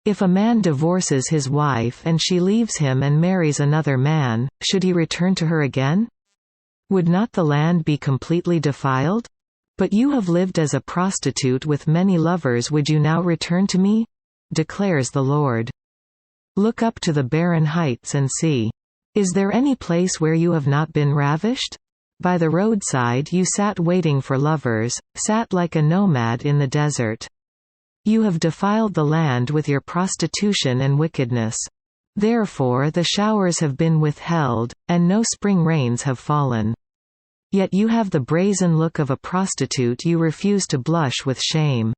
If a man divorces his wife and she leaves him and marries another man, should he return to her again? Would not the land be completely defiled? But you have lived as a prostitute with many lovers, would you now return to me? Declares the Lord. Look up to the barren heights and see. Is there any place where you have not been ravished? By the roadside you sat waiting for lovers, sat like a nomad in the desert. You have defiled the land with your prostitution and wickedness. Therefore the showers have been withheld, and no spring rains have fallen. Yet you have the brazen look of a prostitute, you refuse to blush with shame.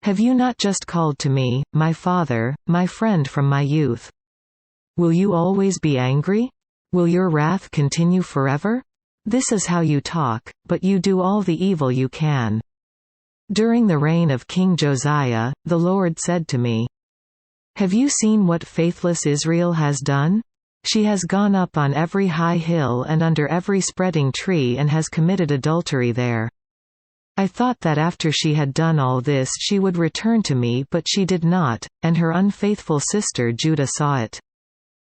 Have you not just called to me, my father, my friend from my youth? Will you always be angry? Will your wrath continue forever? This is how you talk, but you do all the evil you can. During the reign of King Josiah, the Lord said to me, Have you seen what faithless Israel has done? She has gone up on every high hill and under every spreading tree and has committed adultery there. I thought that after she had done all this she would return to me, but she did not, and her unfaithful sister Judah saw it.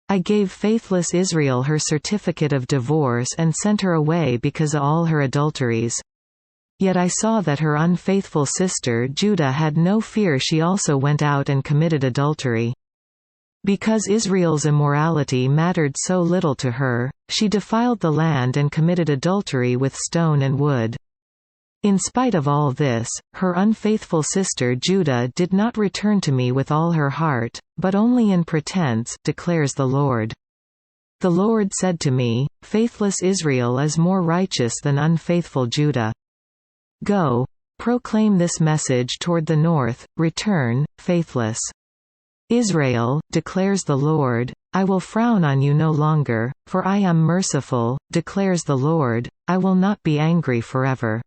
I gave faithless Israel her certificate of divorce and sent her away because of all her adulteries. Yet I saw that her unfaithful sister Judah had no fear, she also went out and committed adultery. Because Israel's immorality mattered so little to her, she defiled the land and committed adultery with stone and wood. In spite of all this, her unfaithful sister Judah did not return to me with all her heart, but only in pretense, declares the Lord. The Lord said to me, Faithless Israel is more righteous than unfaithful Judah. Go, proclaim this message toward the north, return, faithless Israel, declares the Lord, I will frown on you no longer, for I am merciful, declares the Lord, I will not be angry forever.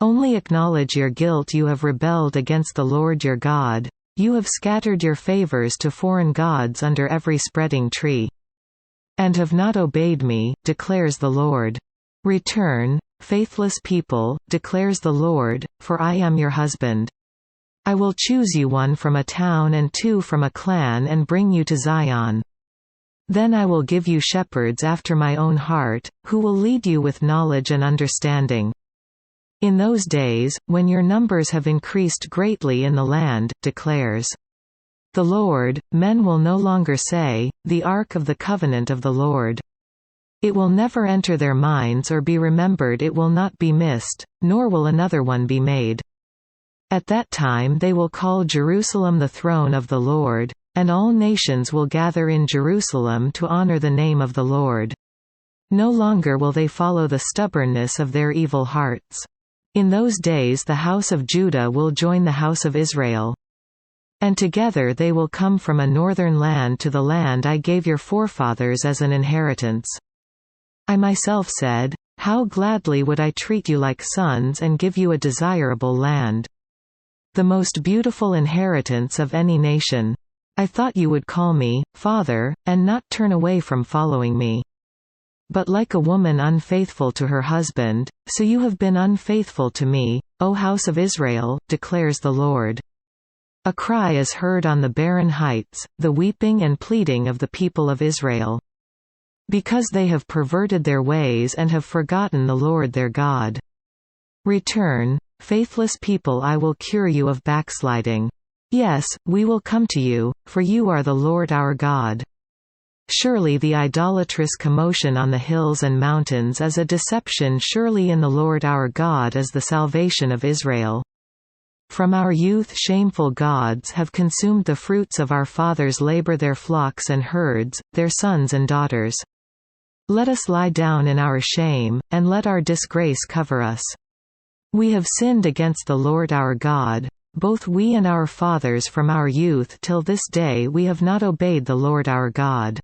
Only acknowledge your guilt, you have rebelled against the Lord your God, you have scattered your favors to foreign gods under every spreading tree. And have not obeyed me, declares the Lord. Return, faithless people, declares the Lord, for I am your husband. I will choose you one from a town and two from a clan and bring you to Zion. Then I will give you shepherds after my own heart, who will lead you with knowledge and understanding. In those days, when your numbers have increased greatly in the land, declares the Lord, men will no longer say, the Ark of the Covenant of the Lord. It will never enter their minds or be remembered, it will not be missed, nor will another one be made. At that time they will call Jerusalem the throne of the Lord, and all nations will gather in Jerusalem to honor the name of the Lord. No longer will they follow the stubbornness of their evil hearts. In those days the house of Judah will join the house of Israel. And together they will come from a northern land to the land I gave your forefathers as an inheritance. I myself said, How gladly would I treat you like sons and give you a desirable land. The most beautiful inheritance of any nation. I thought you would call me, Father, and not turn away from following me. But like a woman unfaithful to her husband, so you have been unfaithful to me, O house of Israel, declares the Lord. A cry is heard on the barren heights, the weeping and pleading of the people of Israel. Because they have perverted their ways and have forgotten the Lord their God. Return, faithless people, I will cure you of backsliding. Yes, we will come to you, for you are the Lord our God. Surely the idolatrous commotion on the hills and mountains is a deception, surely in the Lord our God is the salvation of Israel. From our youth shameful gods have consumed the fruits of our fathers' labor, their flocks and herds, their sons and daughters. Let us lie down in our shame, and let our disgrace cover us. We have sinned against the Lord our God, both we and our fathers from our youth till this day we have not obeyed the Lord our God.